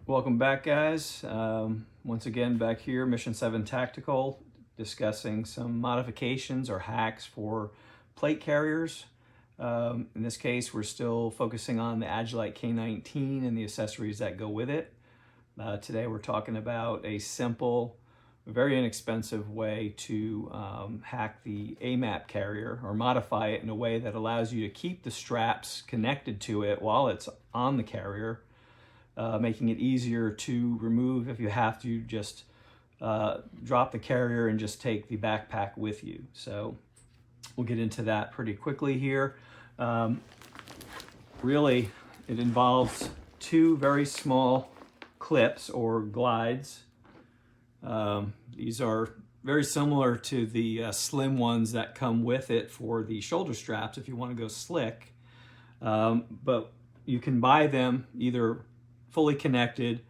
Welcome back, guys. Once again, back here, Mission 7 Tactical, discussing some modifications or hacks for plate carriers. In this case, we're still focusing on the Agilite K19 and the accessories that go with it. Today, we're talking about a simple, very inexpensive way to hack the Amap carrier or modify it in a way that allows you to keep the straps connected to it while it's on the carrier. Making it easier to remove if you have to just drop the carrier and just take the backpack with you. So we'll get into that pretty quickly here. Really, it involves two very small clips or glides. These are very similar to the slim ones that come with it for the shoulder straps if you want to go slick. But you can buy them either fully connected,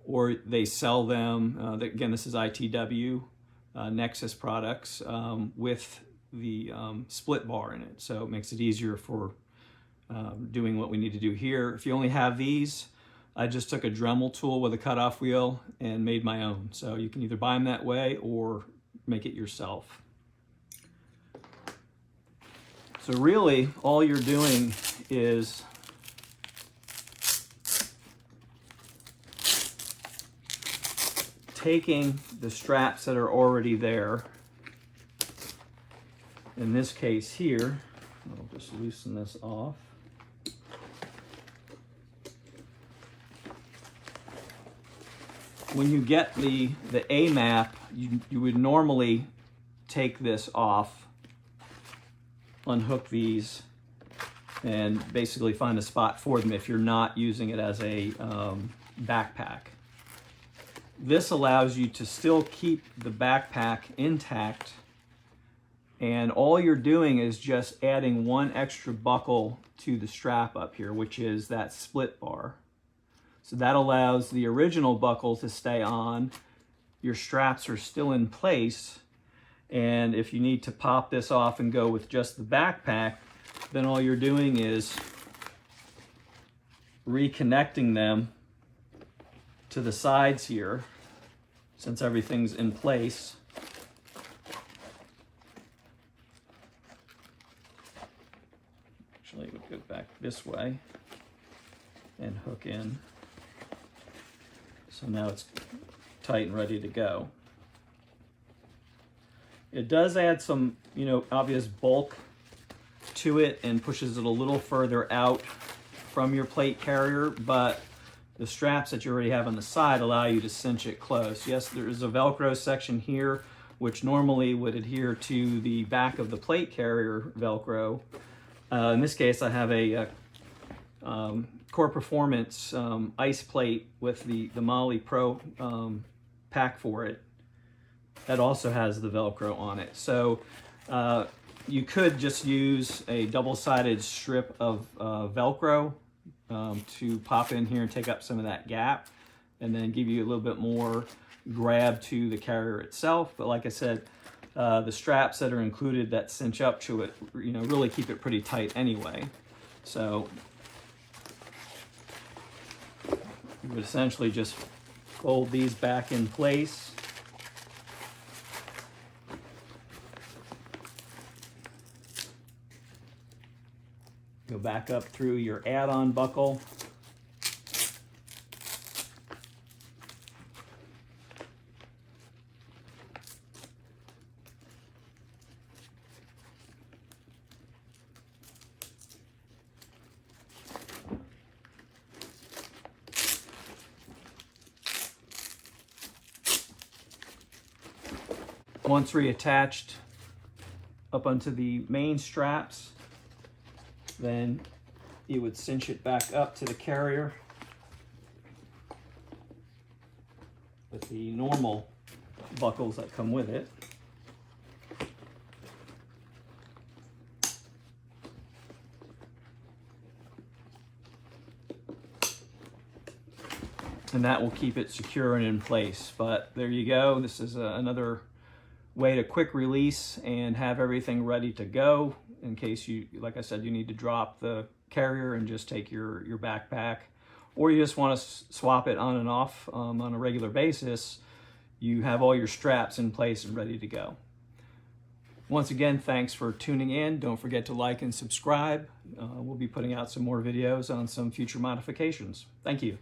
or they sell them. Again, this is ITW Nexus products with the split bar in it, so it makes it easier for doing what we need to do here. If you only have these, I just took a Dremel tool with a cutoff wheel and made my own. So you can either buy them that way or make it yourself. So really, all you're doing is taking the straps that are already there. In this case here, I'll just loosen this off. When you get the Amap, you would normally take this off, unhook these, and basically find a spot for them if you're not using it as a backpack. This allows you to still keep the backpack intact, and all you're doing is just adding one extra buckle to the strap up here, which is that split bar. So that allows the original buckle to stay on. Your straps are still in place, and if you need to pop this off and go with just the backpack, then all you're doing is reconnecting them to the sides here, since everything's in place. Actually, we'll go back this way and hook in. So now it's tight and ready to go. It does add some, obvious bulk to it and pushes it a little further out from your plate carrier, but the straps that you already have on the side allow you to cinch it close. Yes, there is a Velcro section here, which normally would adhere to the back of the plate carrier Velcro. In this case, I have a Core Performance ice plate with the Moly Pro pack for it that also has the Velcro on it. So you could just use a double-sided strip of Velcro to pop in here and take up some of that gap, and then give you a little bit more grab to the carrier itself. But like I said, the straps that are included that cinch up to it, really keep it pretty tight anyway. So you would essentially just fold these back in place. Go back up through your add-on buckle. Once reattached up onto the main straps, then you would cinch it back up to the carrier with the normal buckles that come with it. And that will keep it secure and in place. But there you go. This is another way to quick release and have everything ready to go in case you, like I said, you need to drop the carrier and just take your backpack, or you just want to swap it on and off on a regular basis, you have all your straps in place and ready to go. Once again, thanks for tuning in. Don't forget to like and subscribe. We'll be putting out some more videos on some future modifications. Thank you.